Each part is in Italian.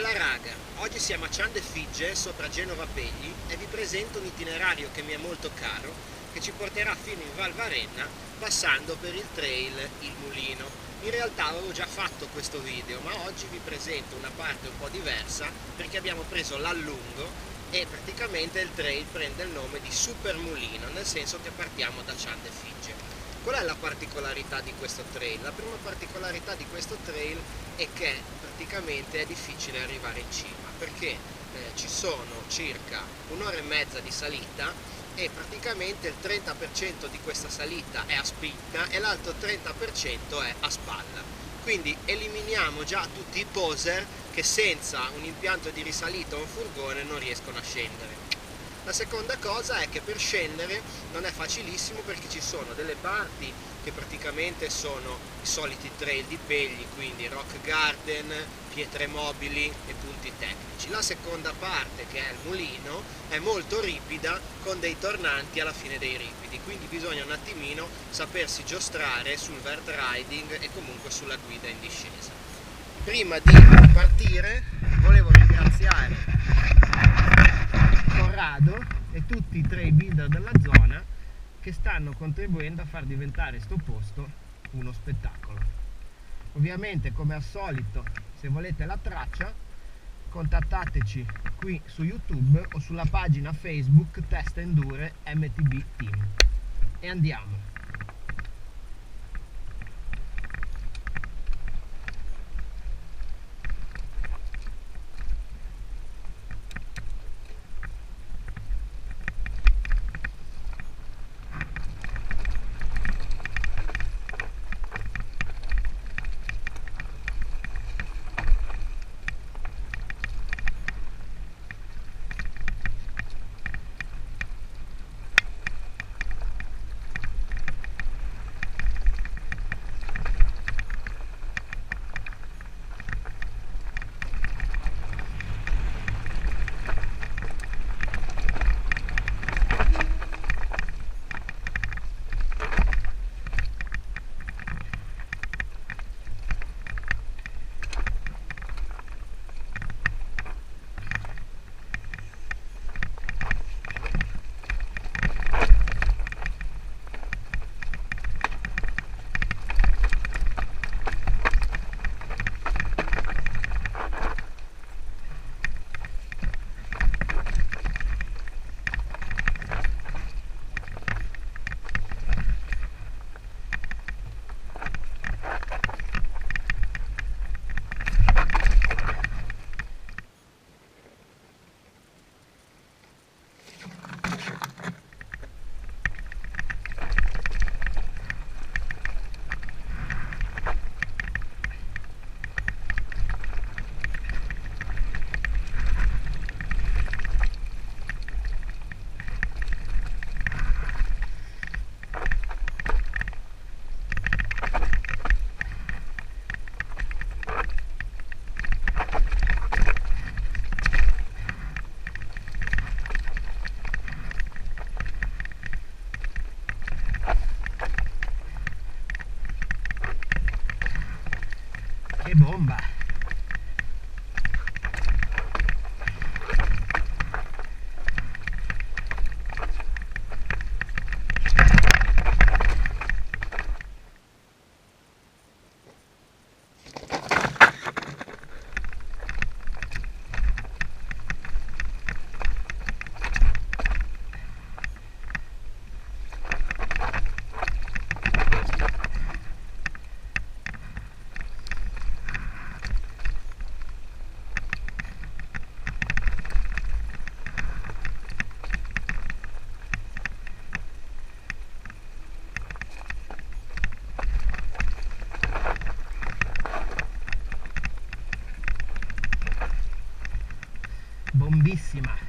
Bella raga, oggi siamo a Cian de Figge, sopra Genova Pegli, e vi presento un itinerario che mi è molto caro, che ci porterà fino in Val Varenna, passando per il trail Il Mulino. In realtà avevo già fatto questo video, ma oggi vi presento una parte un po' diversa, perché abbiamo preso l'allungo e praticamente il trail prende il nome di Super Mulino, nel senso che partiamo da Cian de Figge. Qual è la particolarità di questo trail? La prima particolarità di questo trail è che praticamente è difficile arrivare in cima, perché ci sono circa un'ora e mezza di salita e praticamente il 30% di questa salita è a spinta e l'altro 30% è a spalla. Quindi eliminiamo già tutti i poser che senza un impianto di risalita o un furgone non riescono a scendere. La seconda cosa è che per scendere non è facilissimo, perché ci sono delle parti che praticamente sono i soliti trail di Pegli, quindi rock garden, pietre mobili e punti tecnici. La seconda parte, che è il mulino, è molto ripida con dei tornanti alla fine dei ripidi, quindi bisogna un attimino sapersi giostrare sul vert riding e comunque sulla guida in discesa. Prima di partire volevo ringraziare Corrado e tutti i trail builder della zona che stanno contribuendo a far diventare sto posto uno spettacolo. Ovviamente, come al solito, se volete la traccia, contattateci qui su YouTube o sulla pagina Facebook Test Endure MTB Team. E andiamo! Che bomba! Bombissima!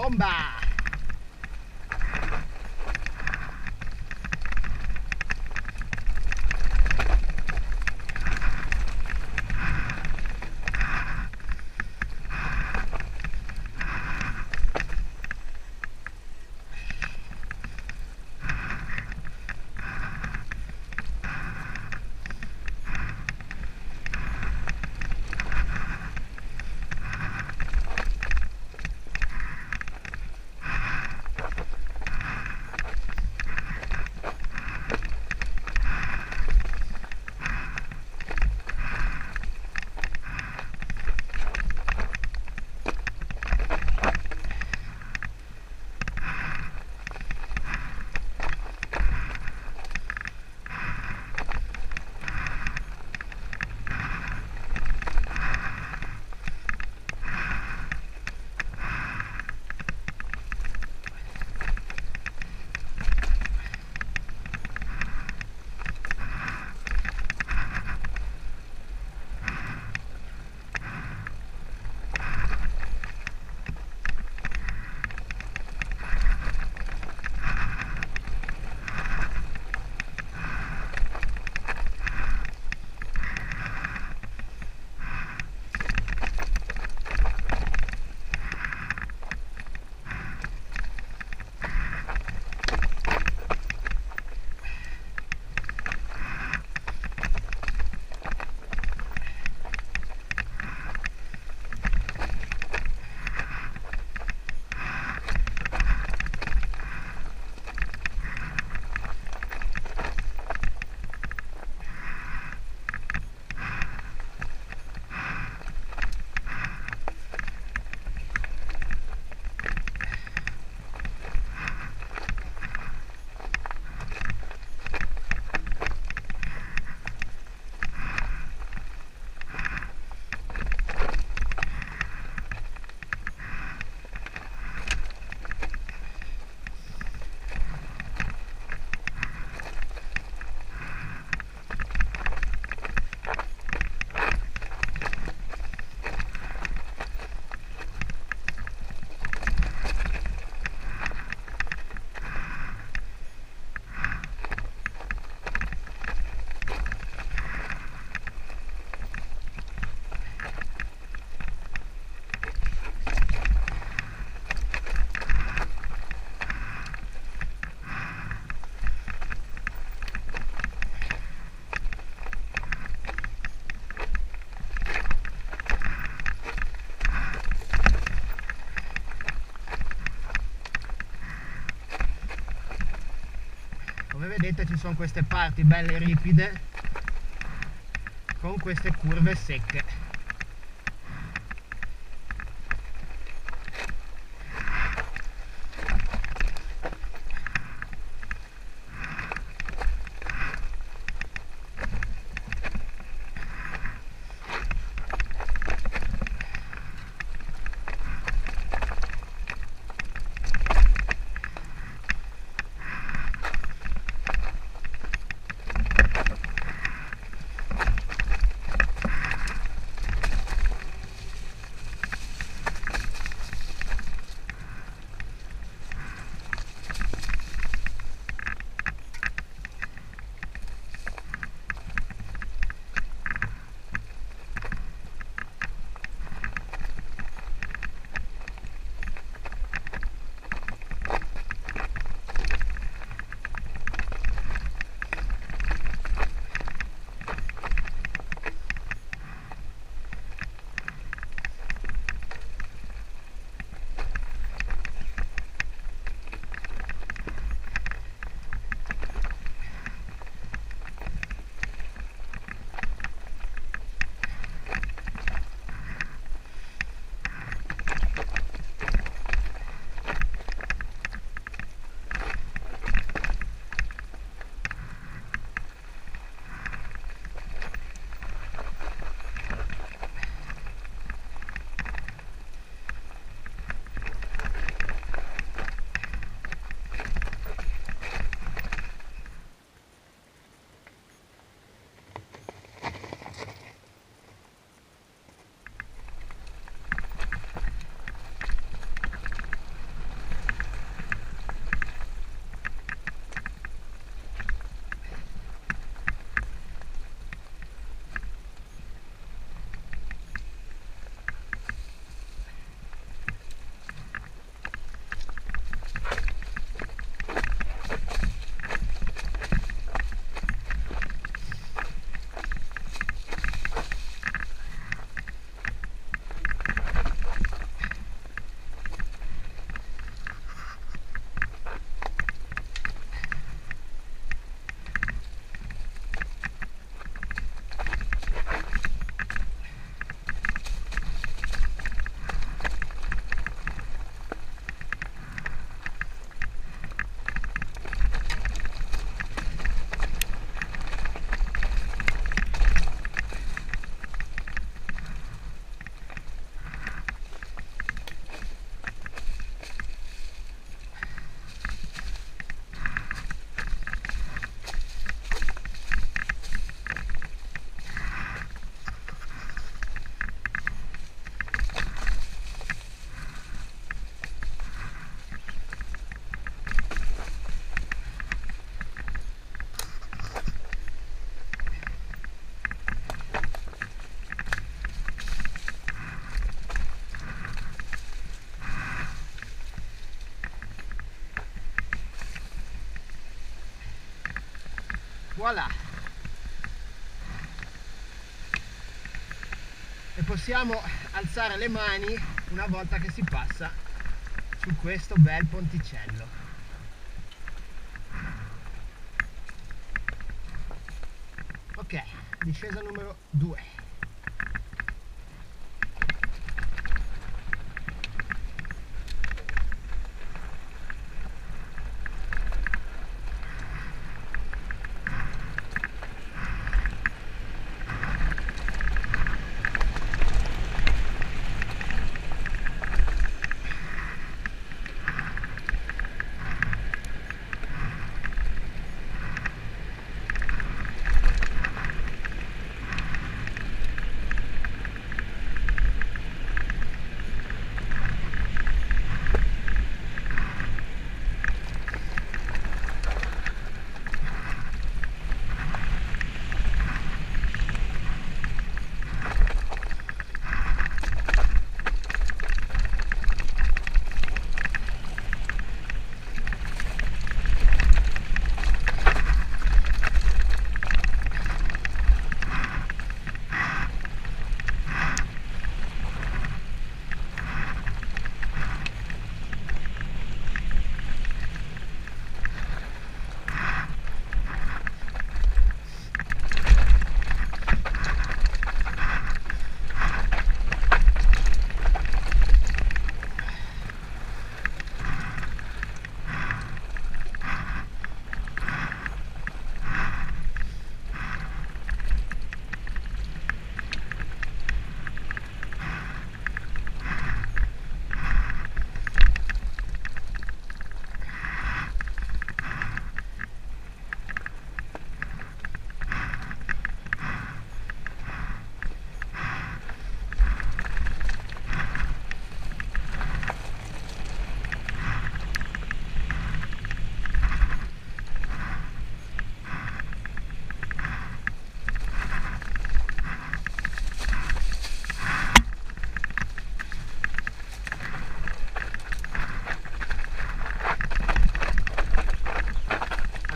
Bomba! Come vedete ci sono queste parti belle ripide con queste curve secche. voilà, e possiamo alzare le mani una volta che si passa su questo bel ponticello. Ok, discesa numero 2.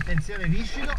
Attenzione viscido.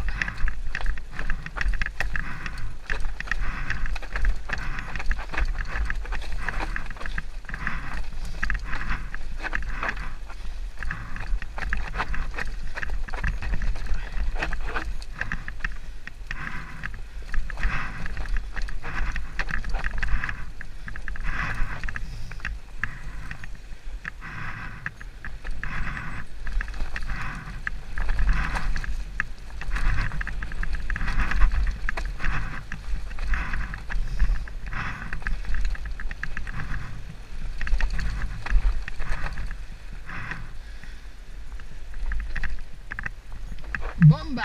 Bomba!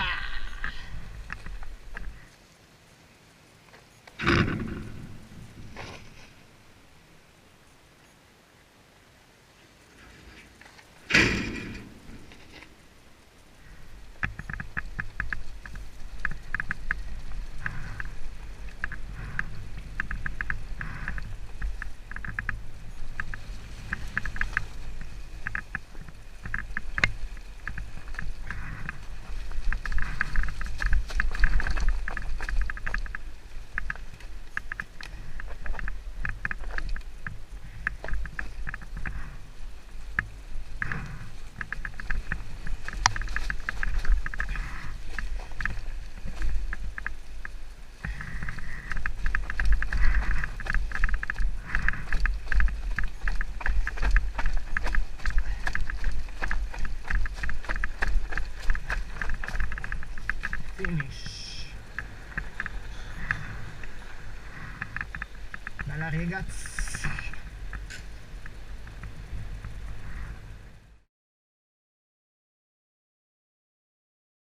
Finish. Bella ragazzi.